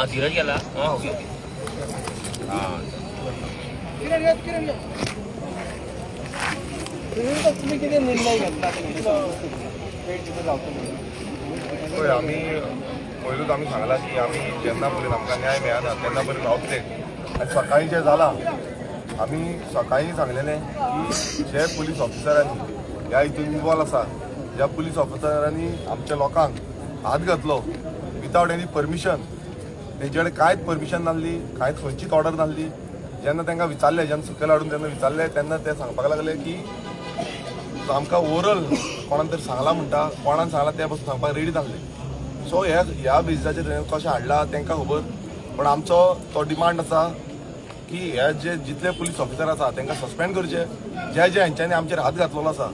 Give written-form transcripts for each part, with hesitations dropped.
धीरज गेला तुम्ही किती निर्णय घेतला आम्ही पहिलूच आम्ही सांगला की आम्ही जेन्ना पर्यंत आमकां न्याय मेळना तेन्ना पर्यंत रावतले आनी सकाळी जे जाला आम्ही सकाळी सांगलेलें की जे पुलीस ऑफिसरांनी ह्या हितून इन्वॉल्व आसा ज्या पुलीस ऑफिसरांनी आमच्या लोकांक हात घातलो विथावट एनी परमिशन तेंचे कडेन कांयच परमिशन नासली कांयच खंयचीच ऑर्डर नासली जेन्ना तांकां विचारलें जेन्ना सकयल हाडून तेन्ना विचारलें तेन्ना ते सांगपाक लागले की आमकां ओवरऑल कोणान तरी सांगला म्हणटा कोणान सांगला ते पासून सांगपाक रेडी नासले सो ह्या बेजिसाचेर कशें हाडला तांकां खबर पण आमचो तो डिमांड आसा की हे जे जितले पुलीस ऑफिसर आसा तांकां सस्पेंड करचे जे हांच्यांनी आमचेर हात घातलेलो आसा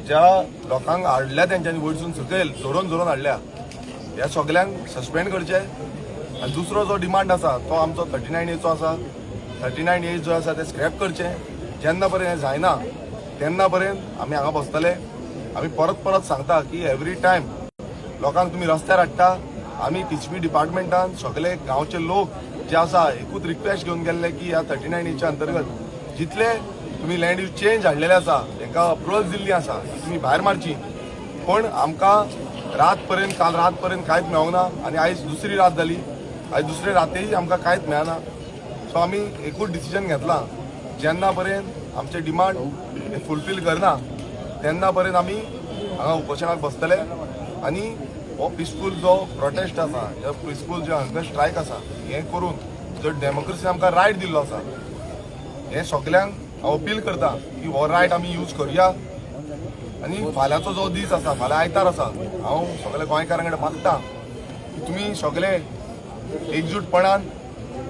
ज्या लोकांक हाडल्या तेंच्यांनी वयरसून सकयल जोरून हाडल्या ह्या सगल्यांक सस्पेंड करचे आनी दुसरो जो डिमांड आसा तो आमचो 39A आसा 39A जो आसा ते स्क्रॅप करचे जेन्ना पर्यंत हें जायना तेन्ना पर्यंत आमी हांगा बसतले आमी परत सांगता की एवरी टायम लोकांक तुमी रस्त्यार हाडटा आमी टीसीपी डिपार्टमेंटान सगळे गांवचे लोक जे आसा एकूच रिक्वेस्ट घेवन गेल्ले की ह्या 39A अंतर्गत जितले तुम्ही लँड यूज चेंज हाडलेले आसा तांकां अप्रुवल दिल्ली आसा तुमी भायर मारची पण आमकां काल रात पर्यंत कांयच मेळोंक ना आनी आयज दुसरी रात जाली आयज दुसरे रातेय आमकां कांयच मेळना सो आमी एकूच डिसिजन घेतला जेन्ना पर्यंत आमचे डिमांड फुलफील करना तेन्ना पर्यंत आमी हांगा उपोशनाक बसतले आनी हो पिसफूल जो प्रोटेस्ट आसा जो पिसफूल जो हंगर स्ट्रायक आसा हें करून जो डेमोक्रेसी आमकां रायट दिल्लो आसा हें सगल्यांक हांव अपील करता की हो रायट आमी यूज करया आनी फाल्यांचो जो दीस आसा फाल्यां आयतार आसा हांव सगळ्या गोंयकारां कडेन मागता की तुमी सगळे एकजूटपणान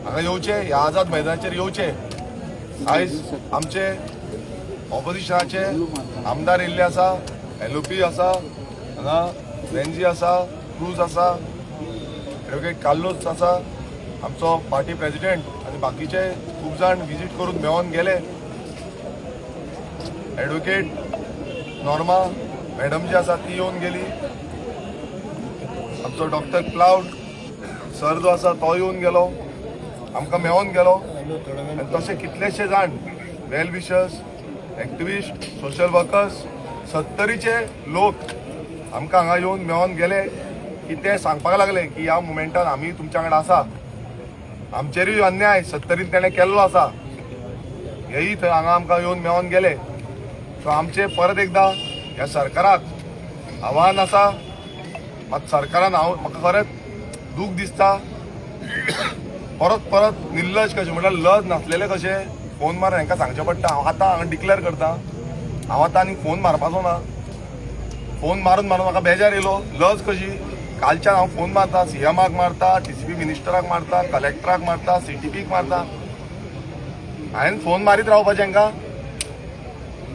हांगा येवचे ह्या आझाद मैदानाचेर येवचे आयज आमचे ऑपोजिशनाचे आमदार येयल्ले आसा LOP आसा हांगा वेंजी आसा क्रूज आसा एडवोकेट कार्लोस आसा आमचो पार्टी प्रेसिडेंट आनी बाकीचे खूब जाण विजीट करून मेळोन गेले एडवोकेट नॉर्मा मॅडम जी आसा ती येवन गेली आमचो डॉक्टर क्लाउड सर जो आसा तो येवन गेलो आमकां मेळोन गेलो आनी तशे कितलेशे जाण वेल विशर्स एक्टिविस्ट सोशल वर्कर्स 70चे लोक आमकां हांगा येवन मेळोन गेले की ते सांगपाक लागले की ह्या मुमेंटान आमी तुमच्या कडेन आसा आमचेरूय अन्याय 70रीन तेणें केल्लो आसा हेय थंय हांगा आमकां येवन मेळोन गेले सो आमचे परत एकदां ह्या सरकाराक आव्हान आसा मात सरकारान म्हाका खरेंच दूख दिसता परत निर्लज कशें म्हटल्यार लज नासलेले कशें फोन मारून हांकां सांगचें पडटा हांव आतां हांगा डिक्लेअर करता हांव आतां आनीक फोन मारपाचो ना फोन मारून म्हाका बेजार येयलो लज कशी कालच्यान हांव फोन मारता CMाक मारता TCP मिनिस्टराक मारता कलेक्टराक मारता CTPक मारता हांवें फोन मारीत रावपाचें हांकां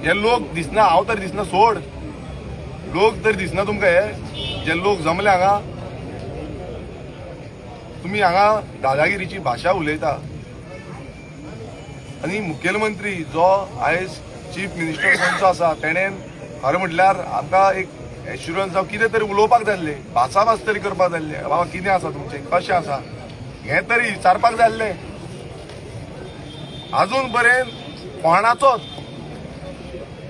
हे लोक दिसना हांव तरी दिसना सोड लोक तरी दिसना तुमकां हे जे लोक जमले हांगा तुमी हांगा दादागिरीची भाशा उलयता आनी मुखेलमंत्री जो आयज चीफ मिनिस्टर खंयचो आसा तेणेन खरें म्हटल्यार आमकां एक एश्युरन्स जावं कितें तरी उलोवपाक जाय आसलें भासाभास तरी करपाक जाय आसलें बाबा कितें आसा तुमचें कशें आसा हें तरी विचारपाक जाय आसलें आजून पर्यंत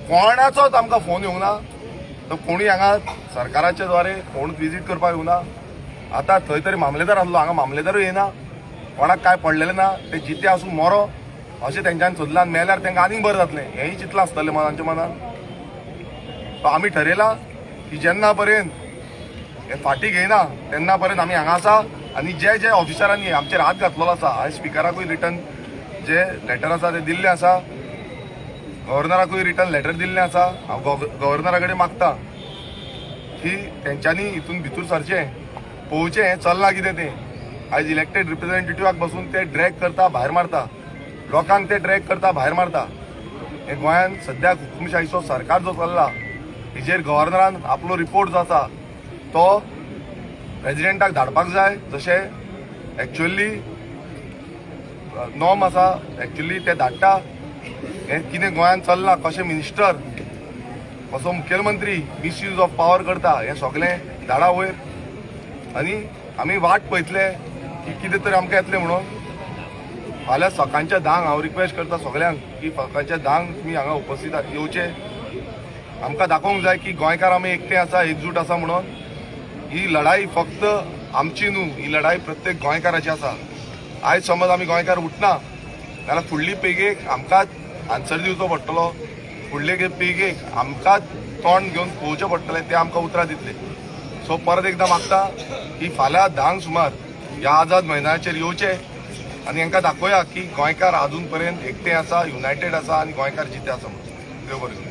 कोणाचोच आमकां फोन येवंक ना तो कोणी हांगा सरकाराच्या द्वारे कोण विजीट करपाक येवना आतां थंय तरी मामलेदार आसलो हांगा मामलेदारूय येना कोणाक काय पडलेलें ना ते जिते आसून मरो अशें तेंच्यांनी सोदलां मेल्यार तेंकां आनीक बरें जातलें हेंय चिंतलां आसतलें मनांच्या मनान सो आमी ठरयलां की जेन्ना पर्यंत हे फाटी घेयना तेन्ना पर्यंत आमी हांगा आसा आनी जे जे ऑफिसरांनी आमचेर हात घातलेलो आसा हांवें स्पिकराकूय रिटर्न जे लेटर आसा ते दिल्लें आसा, गव्हर्नराकूय रिटर्न लेटर दिल्लें आसा. हांव गव्हर्नरा कडेन मागता की तेंच्यांनी हितून भितूर सरचें, पळोवचें हें चल्लां कितें तें. आयज इलेक्टेड रिप्रेझेंटेटिव्हाक बसून ते ड्रॅग करता, भायर मारता, लोकांक ते ड्रॅग करता, भायर मारता. हे गोंयांत सद्याक हुकुमशाहीचो सरकार जो चल्ला हेजेर गव्हर्नरान आपलो रिपोर्ट जो आसा तो प्रेजिडेंटाक धाडपाक जाय. जशें एक्च्युअली नॉर्म आसा एक्च्युअली ते धाडटा. हें कितें गोंयांत चल्लां, कशें मिनिस्टर, कसो मुखेलमंत्री मिसयूज ऑफ पावर करता, हें सगळें धाडा वयर. आनी आमी वाट पळयतले की कितें तरी आमकां येतलें म्हणून. फाल्यां सकाळच्या 10 हांव रिक्वेस्ट करता सगळ्यांक की सकाळच्या 10 तुमी हांगा उपस्थित येवचे. आमकां दाखोवंक जाय की गोंयकार आमी एकटे आसा, एकजूट आसा म्हणून. ही लढाई फक्त आमची न्हू, ही लढाई प्रत्येक गोंयकाराची आसा. आयज समज आमी गोंयकार उठना जाल्यार फुडली पिळगेक आमकांच आन्सर दिवचो पडटलो. फुडले पिळगेक आमकांच तोंड घेवन पळोवचें पडटलें, ते आमकां उतरां दितले. सो परत एकदां मागता की फाल्यां 10 सुमार ह्या आझाद मैदानाचेर येवचे आनी हांकां दाखोवया की गोंयकार अजून पर्यंत एकटे आसा, युनायटेड आसा आनी गोंयकार जिते आसा म्हणून. देव बरें.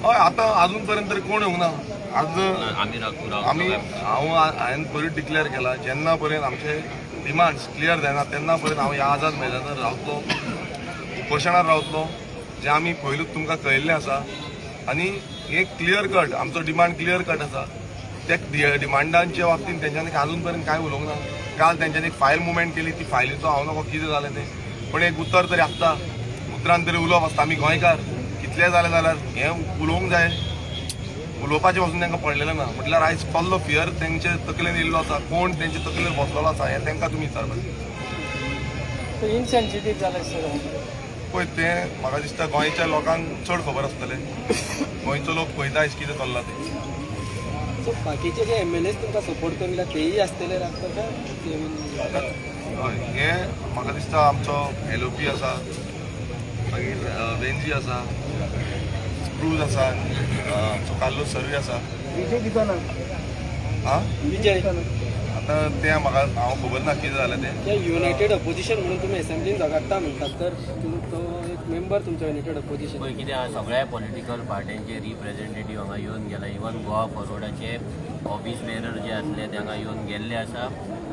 हय, आतां अजून पर्यंत तरी कोण येवंक ना. आज हांवें पयलीं डिक्लेअर केला जेन्ना पर्यंत आमचे डिमांड्स क्लियर जायना तेन्ना पर्यंत हांव ह्या आझाद मैदानार रावतलो, उपोशणार रावतलो. जे आमी पयलूच तुमकां कळयल्लें आसा. आनी एक क्लियर कट आमचो डिमांड क्लियर कट आसा. त्या डिमांडांच्या बाबतींत तेंच्यांनी अजून पर्यंत कांय उलोवंक ना. काल तेंच्यांनी एक फायल मुवमेंट केली, ती फायलीचो हांव नकळो कितें जालें तें, पण एक उतर तरी आसता. उतरान तरी उलोवप आसता. आमी गोंयकार कितलें जालें जाल्यार हें उलोवंक जाय. उलोवपाचें पासून तांकां पडलेलें ना. म्हटल्यार आयज कसलो फियर तेंचे तकलेन येयल्लो आसा, कोण तेंचे तकलेर बसलेलो आसा हें तांकां तुमी विचारपाचें. इनसेन्सिटीव जालें सर. पळय तें म्हाका दिसता गोंयच्या लोकांक चड खबर आसतलें. गोंयचो लोक पळयता आयज कितें चल्लां तें. सो बाकीचे जे MLAs तुमकां सपोर्ट करला तेही आसतले लागता का? हय, हें म्हाका दिसता आमचो LOP आसा, मागीर वेंजी आसा, क्रूज आसा, आमचो कार्लोस सर्वे आसा. विजय दिसना. हां, विजय आतां तें म्हाका हांव खबर ना कितें जालें तें. ते युनायटेड अपोजिशन म्हणून तुम्ही असेंब्लीन झगडटा म्हणटात, तर तो एक मेंबर तुमचो युनायटेड अपोजिशन. पळय कितें आहा, सगळ्या पॉलिटिकल पार्ट्यांचे रिप्रेझेंटेटिव्ह हांगा येवन गेला. इवन गोवा फॉरवर्डाचे ऑफिस बेरर जे आसले ते हांगा येवन गेल्ले आसा.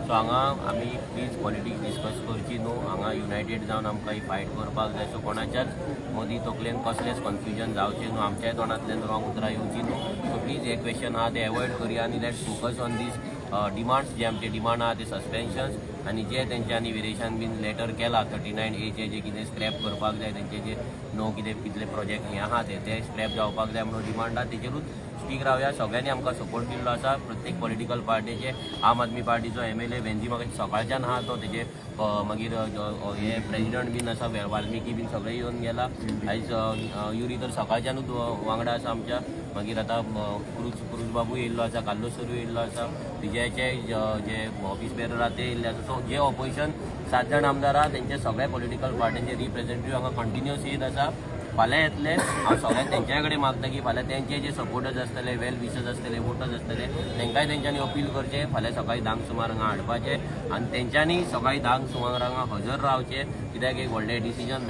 सो हांगा आमी प्लीज पॉलिटिक्स डिस्कस करची न्हू. हांगा युनायटेड जावन आमकां ही फायट करपाक जाय. सो कोणाच्याच मदीं तकलेन कसलेंच कन्फ्युजन जावचें न्हू, आमच्याय तोंडांतल्यान रॉंग उतरां येवची न्हू. सो प्लीज हे क्वेश्चन आहा ते एवॉयड करया आनी let's focus on these demands. जे आमचे डिमांड आहा ते सस्पेन्शन्स आनी जे तेंच्यांनी वेरिएशन बीन लेटर केला 39A जे कितें स्क्रॅप करपाक जाय, तेंचे जे नो कितें कितले प्रोजेक्ट हे आहा ते स्क्रॅप जावपाक जाय म्हणून डिमांड आहा तेजेरूच स्टीक रावया. सगळ्यांनी आमकां सपोर्ट दिल्लो आसा, प्रत्येक पॉलिटिकल पार्टीचे. आम आदमी पार्टीचो MLA वेंजी म्हाका सकाळच्यान आहा तो, तेजे मागीर हे प्रेजिडंट बीन आसा वाल्मिकी बीन सगळे येवन गेला. आयज युरी तर सकाळच्यानूच वांगडा आसा आमच्या. मागीर आतां क्रूज बाबू येयल्लो आसा, कार्लोस सर्वे येयल्लो आसा, विजयाचे जे ऑफिस बेरर आहा ते येयल्ले आसा. सो जे ऑपोजिशन 7 जाण आमदार आहा तेंचे सगळ्या पॉलिटिकल पार्ट्यांचे रिप्रेझेंटेटिव्ह हांगा कंटिन्युअस येत आसा. फाल्यां येतले. हांव सगळ्यांक तेंच्या कडेन मागता की फाल्यां तेंचे जे सपोर्टर्स आसतले, वेल विशर्स आसतले, वोटर्स आसतले, तांकांय तेंच्यांनी अपील करचे. फाल्यां सकाळीं 10 सुमार हांगा हाडपाचे आनी तेंच्यांनी सकाळीं 10 सुमार हांगा हजर रावचे. कित्याक एक व्हडलें डिसिजन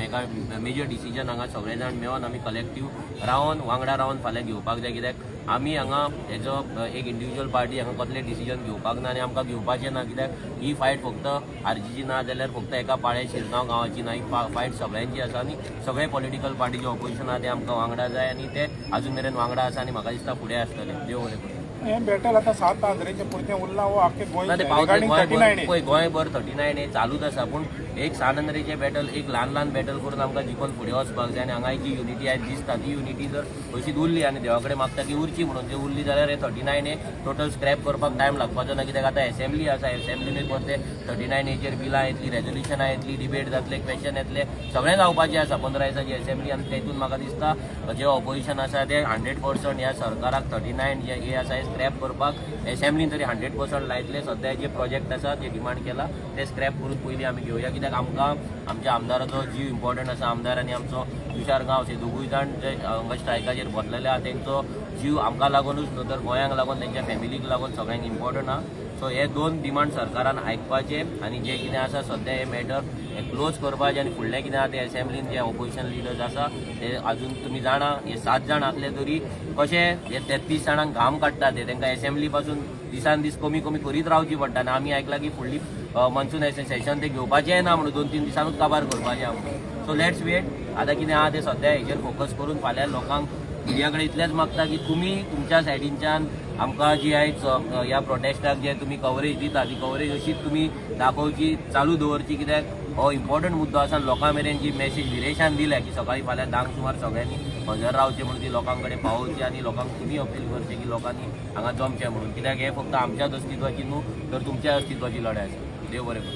मेजर डिसिजन हांगा सगळे जाण मेळोन आमी कलेक्टीव रावन वांगडा रावन फाल्यां घेवपाक जाय. कित्याक आमी हांगा हेजो एक इंडिविज्युअल पार्टी हांगा कसले डिसिजन घेवपाक ना आनी आमकां घेवपाचें ना. कित्याक ही फायट फक्त आरजीची ना जाल्यार फक्त एका पाळे शिरगांव गांवाची ना. ही फायट सगळ्यांची आसा आनी सगळे पॉलिटिकल पार्टी जे ऑपोजिशन आहा ते आमकां वांगडा जाय आनी ते अजून मेरेन वांगडा आसा आनी म्हाका दिसता फुडें आसतले. देव बरें करूं. हें बॅटल आतां 7 आंध्रेच्या पुरतें उरलां वो आख्खे ना ते पावतले गोंयभर 39 चालूच आसा. पूण एक 7 आंध्रेचें बॅटल एक ल्हान बॅटल करून आमकां जिखून फुडें वचपाक जाय. आनी हांगा जी युनिटी आयज दिसता ती युनिटी जर अशीच उरली आनी देवा कडेन मागता की उरची म्हणून, ती उरली जाल्यार हे 39 टोटल स्क्रॅप करपाक टायम लागपाचो ना. कित्याक आतां असेंब्ली आसा, असेंब्लीन परते 39 बिलां येतली, रेजोल्युशनां येतली, डिबेट जातले, क्वेश्चन येतले, सगळें जावपाचें आसा 15 दिसांची असेंब्ली. आनी तेतून म्हाका दिसता जे ऑपोजिशन आसा ते 100% ह्या सरकाराक 39 जे हे आसा स्क्रॅप करपाक असेंब्लीन तरी 100% लायतले. सद्या जे प्रोजेक्ट आसा जे डिमांड केला ते स्क्रॅप करून पयलीं आमी घेवया. कित्याक कित्याक आमकां आमच्या आमदाराचो जीव इम्पॉर्टंट आसा. आमदार आनी आमचो तुषार गांवस हे दोगूय जाण जे हांगा स्ट्रायकाचेर बसलेले आहा तेंचो जीव आमकां लागूनच न्हू तर गोंयांक लागून तेंच्या फॅमिलीक लागून सगळ्यांक इम्पॉर्टंट आहा. सो हे 2 डिमांड सरकारान आयकपाचे आनी जे कितें आसा सद्या हे मॅटर हे क्लोज करपाचे आनी फुडलें कितें आहा ते असेंब्लीन जे ऑपोजिशन लिडर्स आसा ते अजून तुमी जाणा हे 7 जाण आसले तरी कशे हे 33 जाणांक घाम काडटा ते तांकां असेंब्ली पासून दिसान दीस कमी कमी करीत रावची पडटा आनी आमी आयकलां की फुडली मॉन्सून सेशन ते घेवपाचें ना म्हणून 2-3 दिसांनूच काबार करपाचें आमकां. So let's wait. आतां कितें आहा ते सद्या हेचेर फोकस करून फाल्यां लोकांक मिडिया कडेन इतलेंच मागता की तुमी तुमच्या सायडींच्यान आमकां जी आयज ह्या प्रोटेस्टाक जे तुमी कवरेज दिता ती कवरेज अशीच तुमी दाखोवची चालू दवरची कित्याक हो इम्पॉर्टंट मुद्दो आसा. लोकां मेरेन जी मेसेज विरेशान दिल्या की सकाळी फाल्यां 10 सुमार सगळ्यांनी हजर रावचे म्हणून ती लोकां कडेन पावोवची आनी लोकांक तुमी अपील करचें की लोकांनी हांगा जमचें म्हणून कित्याक हे फक्त आमच्याच अस्तित्वाची न्हू तर तुमच्या अस्तित्वाची लढाई आसा. देव बरें करूं.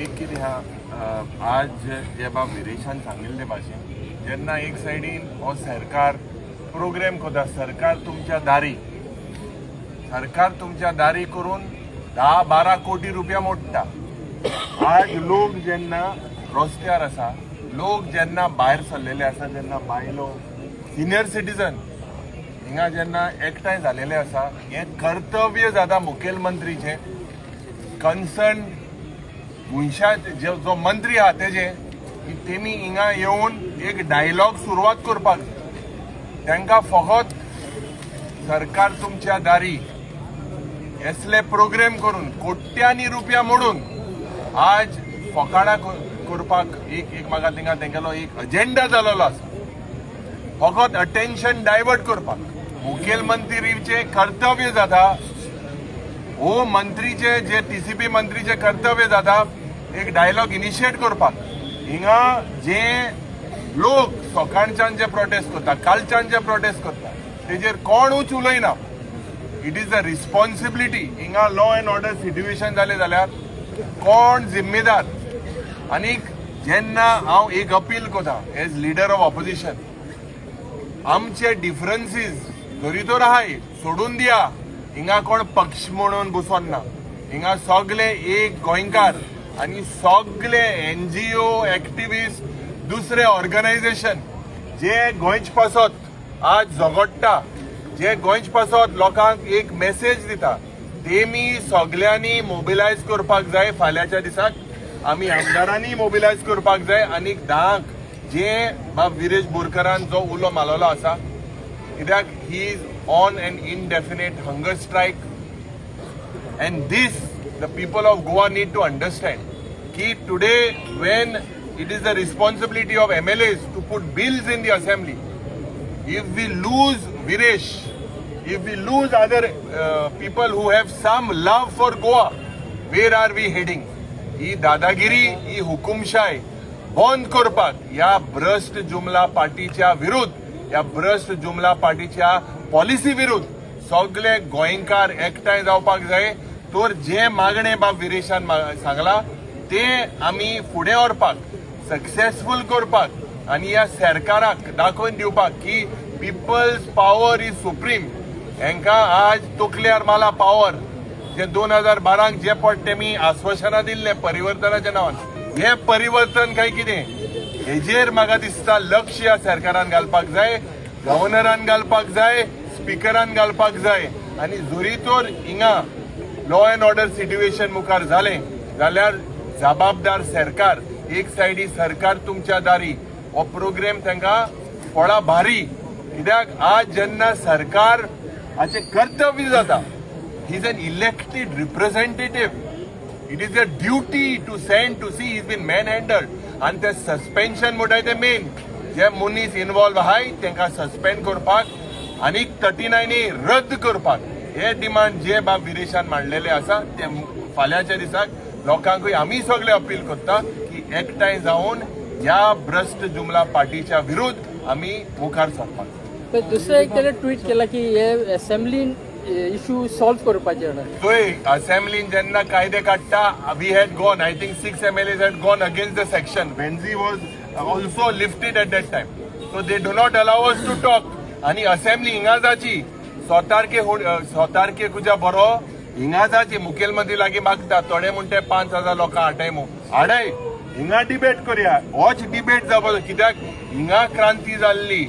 एक कितें आहा आज जे बाब विरेशान सांगिल्ले भाशेन जेन्ना एक सायडीन हो सरकार प्रोग्राम कोता सरकार तुमच्या दारी करून 10-12 कोटी रुपया मोडटा. आज लोक जेन्ना रस्त्यार आसा लोक जेन्ना भायर सरलेले आसा जेन्ना बायलो सिनियर सिटीजन हिंगा जेन्ना एकठांय जालेले आसा हे कर्तव्य जाता मुखेलमंत्रीचे कन्सर्न मनशात जो मंत्री आहा तेजे की तेमी हिंगा येवन एक डायलॉग सुरवात करपाक तांकां फकत सरकार तुमच्या दारी असले प्रोग्राम करून कोट्यांनी रुपया मोडून आज फकाणां करपाक एक म्हाका थिंगा तेंगेलो एक अजेंडा जालोलो आसा फकत अटेन्शन डायवर्ट करपाक. मुखेलमंत्रीचे कर्तव्य जाता हो मंत्रीचे जे टीसीपी मंत्रीचे कर्तव्य जाता एक डायलॉग इनिशिएट करपाक. हिंगा जे लोक सकाळच्यान जे प्रोटेस्ट करता कालच्यान जे प्रोटेस्ट करता तेजेर कोणूच उलयना. It is the responsibility. हिंगा लॉ अँड ऑर्डर सिट्युएशन जालें जाल्यार कोण जिम्मेदार. आनीक जेन्ना हांव एक अपील करता एज लिडर ऑफ ऑपोजिशन आमचे डिफरन्सीस जरी तर आहाय सोडून दिया. हिंगा कोण पक्ष म्हणून बसोन ना. हिंगा सगळे एक गोंयकार आनी सगळे NGO एक्टिविस्ट दुसरे ऑर्गनायझेशन जे गोंयच पासत आज झगडटा जे गोंयच पासत लोकांक एक मेसेज दिता तेमी सगळ्यांनी मोबिलायज करपाक जाय. फाल्यांच्या दिसाक आमी आमदारांनी मोबिलायज करपाक जाय. आनीक 10 जे बाब विरेश बोरकरान जो उलो मारलेलो आसा कित्याक ही is on an indefinite hunger strike and this the people of Goa need to understand की today when it is the responsibility of MLAs to put bills in the assembly. If we lose Viresh, if we lose other people who have some love for Goa, where are we heading? ही दादागिरी ही हुकुमशाही बंद करपाक या भ्रष्ट जुमला पार्टीच्या विरुद्ध या भ्रष्ट जुमला पार्टीच्या पॉलिसी विरुद्ध सगळे गोंयकार एकठांय जावपाक जाय. तर जे मागणे बाब विरेशान सांगला ते आमी फुडें व्हरपाक सक्सेसफुल करपाक आनी ह्या सरकाराक दाखोवन दिवपाक की पिपल्स पावर इज सुप्रीम. हांकां आज तकल्यार माला पावर जे 2012 जे पट तेमी आश्वासनां दिल्ले परिवर्तनाच्या नांवान हे परिवर्तन काय कितें हेजेर म्हाका दिसता लक्ष ह्या सरकारान घालपाक जाय. गव्हर्नरान घालपाक जाय स्पिकरान घालपाक जाय. आनी जरी तर हिंगा लॉ अँड ऑर्डर सिट्युएशन मुखार जालें जाल्यार जबाबदार सरकार एक सायडी सरकार तुमच्या दारी हो प्रोग्राम तांकां फळां भारी. कित्याक आज जेन्ना सरकार हाचें कर्तव्य जाता he is an elected representative. It is a duty to send to see he is been manhandled आनी ते सस्पेन्शन म्हणटाय ते मेन जे मनीस इन्वॉल्व आहाय तांकां सस्पेंड करपाक आनीक 39 रद्द करपाक हे डिमांड जे बाब विरेशान मांडलेले आसा ते फाल्यांच्या दिसाक लोकांकूय आमी सगळे अपील करता की एकठांय जावन ह्या भ्रष्ट जुमला पार्टीच्या विरुद्ध आमी मुखार सरपाक. तर दुसरे एक त्याने ट्वीट केला की हे असेंब्लीन इश्यू सॉल्व करपाचे थंय असेंब्लीन जेन्ना कायदे काडटा we had gone I think 6 MLAs had gone against the section वेन्झी was also lifted at that time. So they do not allow us to talk. आनी असेंब्ली हिंगा जाची 6 तारखेक बरो हिंगाचाचे मुखेलमंत्री लागीं मागता थोडे म्हणटे 5,000 लोकां हाडय हिंगा डिबेट करया. होच डिबेट जावपाचो, कित्याक हिंगा क्रांती जाल्ली,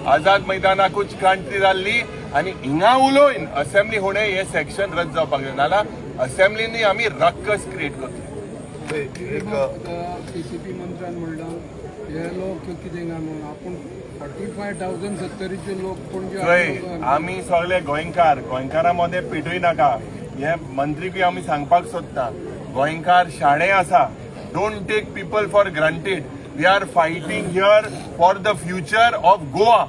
आझाद मैदानाकूच क्रांती जाल्ली आनी हिंगा उलोवन असेंब्ली होणे हे सेक्शन रद्द जावपाक जाय, नाल्यार असेंब्लीनी आमी रक्कस क्रिएट करतले. एक पीसीपी मंत्र्यान म्हणलं हे लोक कितें म्हणून आपूण 45,070चे लोक थंय आमी सगळे गोंयकारा मदें पेटूय नाका. हे मंत्रीकूय आमी सांगपाक सोदता, गोंयकार शाणे आसा. Don't take people for granted. We are fighting here for the future of Goa.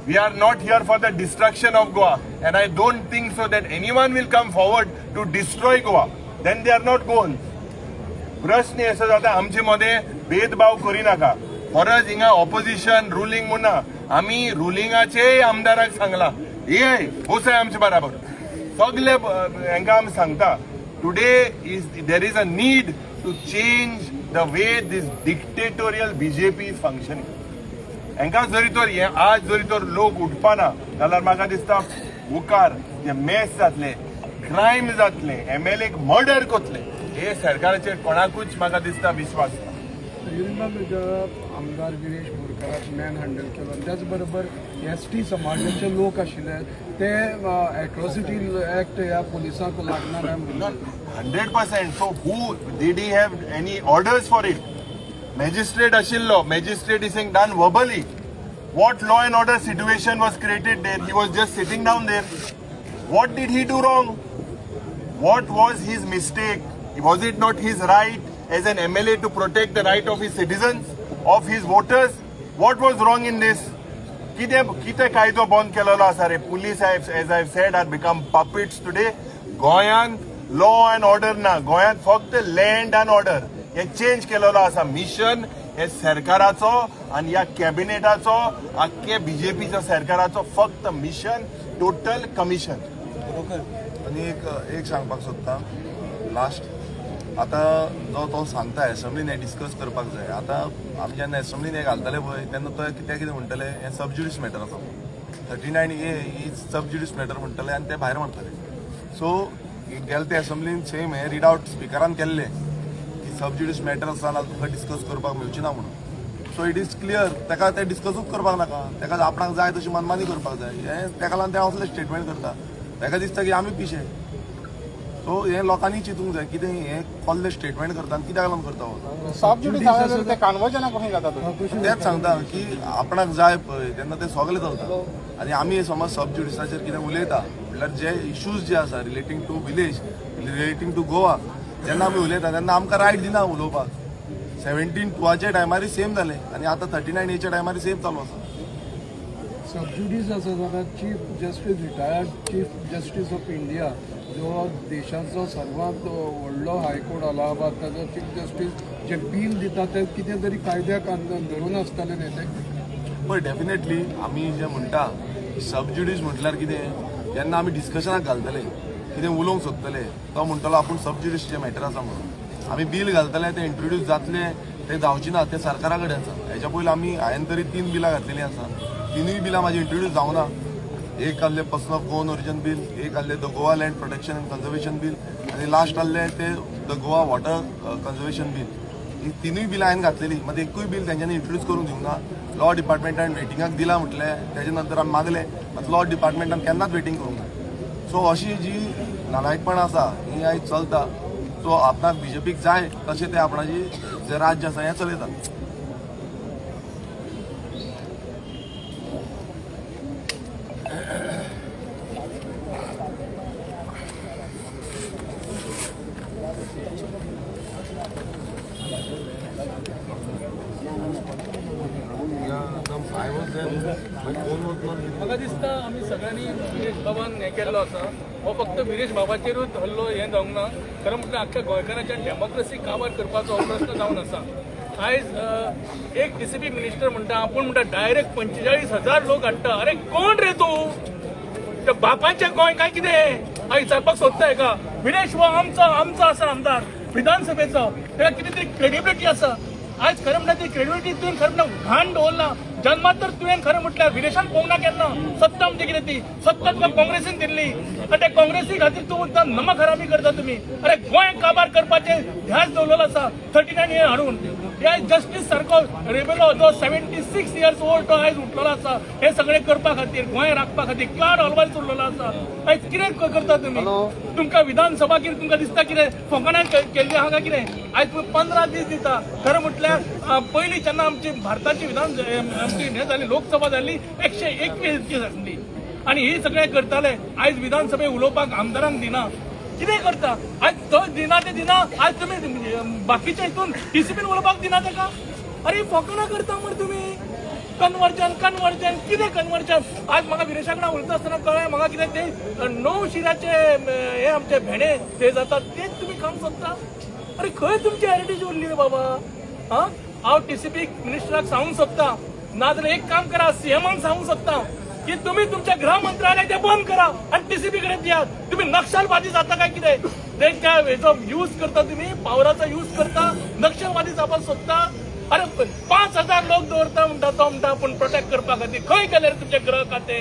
We are not here for the destruction of Goa, and I don't think so that anyone will come forward to destroy Goa. Then they are not Goan. प्रश्न असो जाता आमचे मध्ये भेदभाव करी नाका. परत हिंगा opposition ruling म्हणा, आमी रुलिंगाचे आमदाराक सांगला ये बसाय आमचे बराबर. सगळे हांकां आमी सांगता today there is a need to change the way this dictatorial BJP is functioning. हांकां जरी तर हे आज जरी तर लोक उठपाना जाल्यार म्हाका दिसता मुखार जे मेस जातले, क्रायम जातले, MLA मर्डर करतले, हे सरकाराचेर कोणाकूच म्हाका दिसता विश्वास ना. आमदार गिरीश बोरकाराक मॅन हँडल केलो, त्याच बरोबर ST समाजाचे लोक आशिल्ले ते एट्रॉसिटी एक्ट ह्या पोलिसांक लागणार आहे म्हणून 100%. So who did he have any orders for it? Magistrate ashillo, magistrate is saying done verbally. What law and order situation was created there? He was just sitting down there. What did he do wrong? What was his mistake? Was it not his right as an MLA to protect the right of his citizens, of his voters? What was wrong in this? किते कायदो बंद केलेलो आसा रे? Police, as I've said, are become puppets today. गोंयान law and order ना, गोंयान फक्त land and order हे चेंज केलेलो आसा. मिशन हे सरकाराचो आणि या कॅबिनेटाचो, आख्खे बीजेपीच्या सरकाराचो फक्त मिशन, टोटल कमिशन. आणि एक सांगपाक सोदता लास्ट. आता जो तो सांगता एसेंब्लीन हे डिस्कस करपाक जाय. आता आमी जेन्ना एसेंब्लीन हे घालतले पळय तेन्ना तो कितें म्हणटले हे सबज्युडिस मॅटर आसा. 39A ही सबज्युडिस मॅटर म्हणटले आनी ते भायर मारतले. सो गेले ते एसेंब्लीन सेम हे रीड आउट स्पिकरान केल्ले की सबज्युडिस मॅटर आसा जाल्यार तुका डिस्कस करपाक मेळची ना म्हणून. सो इट इज क्लियर ताका ते डिस्कसूच करपाक नाका. ताका आपणाक जाय तशी मनमानी करपाक जाय. हे ताका लागून ते असले स्टेटमेंट करता. ताका दिसता की आमी पिशे. सो हे लोकांनी चिंतूंक जाय कितें हे कसले स्टेटमेंट करता आनी कित्याक लागून करता हो. सबज्युडिस ते कन्वर्जनाक कशें जाता तेच सांगता की आपणाक जाय पळय तेन्ना ते सगळे चलता. आनी आमी समज सबज्युडिसाचेर कितें उलयता म्हटल्यार जे इश्यूज जे आसा रिलेटींग टू विलेज, रिलेटींग टू गोवा, जेन्ना आमी उलयता तेन्ना आमकां रायट दिना उलोवपाक. 17/2च्या टायमारी सेम जालें आनी आतां 39A टायमारी सेम चालू आसा. सबज्युडिस आसा जाल्यार chief justice, retired chief justice of India, जो देशाचो सर्वात व्हडलो हायकोर्ट अलाहाबाद, ताजो चीफ जस्टीस जे बील दिता ते कितें तरी कायद्याक धरून आसतले न्ही ते. पळय डेफिनेटली आमी जे म्हणटा सबज्युडिस म्हटल्यार कितें, जेन्ना आमी डिस्कशनाक घालतले कितें उलोवंक सोदतले तो म्हणटलो आपूण सबज्युडिस जे मॅटर आसा म्हणून. आमी बील घालतले ते इंट्रोड्यूस जातले ते जावचे ना ते सरकारा कडेन आसा. हेच्या पयलीं आमी हांवें तरी 3 बिलां घातलेलीं आसा. 3य बिलां म्हाजी इंट्रोड्यूस जावना. एक आहले person of Goan origin bill, एक आहले the Goa land protection and conservation bill आनी लास्ट आहले ते the Goa water conservation bill. ही 3य बिलां हांवें घातलेली. मात एकूय बील तेंच्यांनी इंट्रोड्यूस करून दिवंक ना. लॉ डिपार्टमेंटान वेटिंगाक दिला म्हटलें, तेजे नंतर आमी मागले, मात लॉ डिपार्टमेंटान केन्नाच वेटींग करूंक ना. सो अशी जी नालायकपण आसा ही आयज चलता. सो आपणाक बीजेपीक जाय तशें ते आपणाची जे राज्य आसा हें चलयता. म्हाका दिसता आमी सगळ्यांनी विरेश बाबान हें केल्लो आसा. हो फक्त विरेश बाबाचेरूच हल्लो हें जावंक ना, खरें म्हटल्यार आख्ख्या गोंयकारांच्या डेमोक्रेसी काबार करपाचो हो प्रश्न जावन आसा. आयज एक DCP मिनिस्टर म्हणटा, आपूण म्हणटा डायरेक्ट 45,000 लोक हाडटा. अरे कोण रे तूं? त्या बापाचें गोंय काय कितें? हांव विचारपाक सोदता हेका. विरेश हो आमचो आसा आमदार विधानसभेचो, तेका कितें तरी क्रेडिबिलिटी आसा. आयज खरें म्हणटा ती क्रेडिबिलिटी तुवें खरें म्हणटा घाण दवरला. जन्मात तर तुवें खरें म्हटल्यार विदेशान पळोवंक ना केन्ना सत्ता म्हणजे कितें ती सत्ता तुका काँग्रेसीन दिल्ली आनी त्या काँग्रेसी खातीर तूं नमक हरामी करता तुमी अरे गोंय काबार करपाचे ध्यास दवरलेलो आसा 39 इयर हाडून ह्या जस्टीस सारको रेबेलो जो 76 इयर्स ओल्ड तो आयज उठलेलो आसा हे सगळे करपा खातीर गोंय राखपा खातीर क्लाड ऑलवायज उरलेलो आसा आयज कितें करता तुमी तुमकां विधानसभा कितें तुमकां दिसता कितें फकाणां केल्ली हांगा कितें आयज तुमी 15 दीस दिता खरें म्हटल्यार पयलीं जेन्ना आमची भारताची आमची हे जाली लोकसभा जाल्ली 121 दीस आसली आनी ही सगळे करताले आयज विधानसभेक उलोवपाक आमदारांक दिना कितें करता आज तो दिना ते दिना आज तुम्ही बाकीच्या हितून टीसीबीन उलोवपाक दिना ताका अरे फकाणां करता मरे तुमी कन्वर्जन कितें कन्वर्जन आज म्हाका विरेशा कडेन उलयता आसतना कळ्ळें म्हाका कितें ते 9 शिराचे हे आमचे भेणे ते जातात तेच तुमी खावंक सोदता अरे खंय तुमची हेरिटेज उरली रे बाबा हा हांव टीसीबी मिनिस्टराक सांगूंक सोदता नाजाल्यार एक काम करा सीएमाक सांगूंक सोदता की तुम्ही तुमच्या गृह मंत्रालय ते बंद करा आणि टीसीबी कडे दियात तुम्ही नक्षलवादी जाता काय कितें तेंच्या हेचो यूज करता तुम्ही पावराचा यूज करता नक्षलवादी जावपाक सोदता अरे 5000 लोक दवरता म्हणटा तो म्हणटा पूण प्रोटेक्ट करपा खातीर खंय गेले रे तुमचे गृह खाते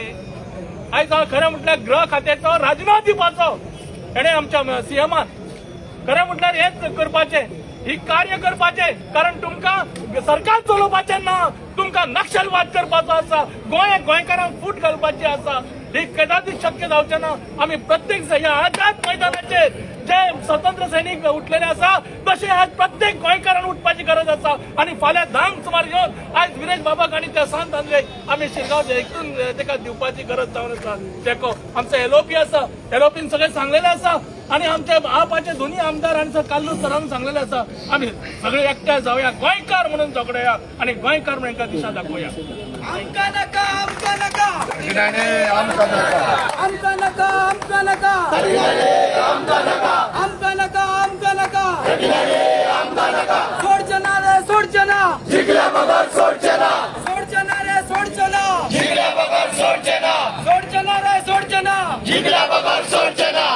आयज हांव खरें म्हटल्यार गृह खात्याचो राजिनामो दिवपाचो हेणे आमच्या सीएमान खरें म्हटल्यार हेच करपाचें ही कार्य करपाचे कारण तुमकां सरकार चलोवपाचें ना तुमकां नक्षलवाद करपाचो आसा गोंयकारांक फूट घालपाची आसा ही कदाचित शक्य जावचें ना आमी प्रत्येक ह्या आझाद मैदानाचेर जे स्वतंत्र सैनीक उठलेले आसा तशें आज प्रत्येक गोंयकारान उठपाची गरज आसा आनी फाल्यां 10 सुमार येवन आयज विरेश बाबाक आनी त्या सांत आंद्रे आमी शिरगांव हितून तेका दिवपाची गरज जावन आसा तेको आमचो एलओपी आसा एलओपीन सगळें सांगलेलें आसा आनी आमचे आपाचे दोन्ही आमदार आनी काल्लू सरांक सांगलेलें आसा आमी सगळे एकठांय जावया गोंयकार म्हणून झगडया आनी गोंयकार म्हणून एका दिशा दाखोवया आमका नका आमका नका आमका नका आमका नका आमका नका आमका नका आमका नका आमका नका सोडचना रे सोडचना जिंकल्या बगर सोडचना सोडचना रे सोडचना जिंकल्या बगर सोडचना सोडचना रे सोडचना जिंकल्या बगर सोडचना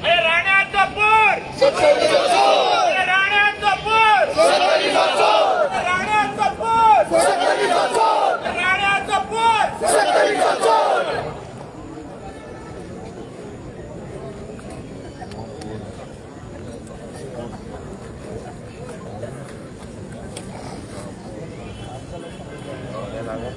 अरे राण्याचा पूर अरे राण्याचा पूर राण्याचा पूर राण्याचा पूर हे सांगा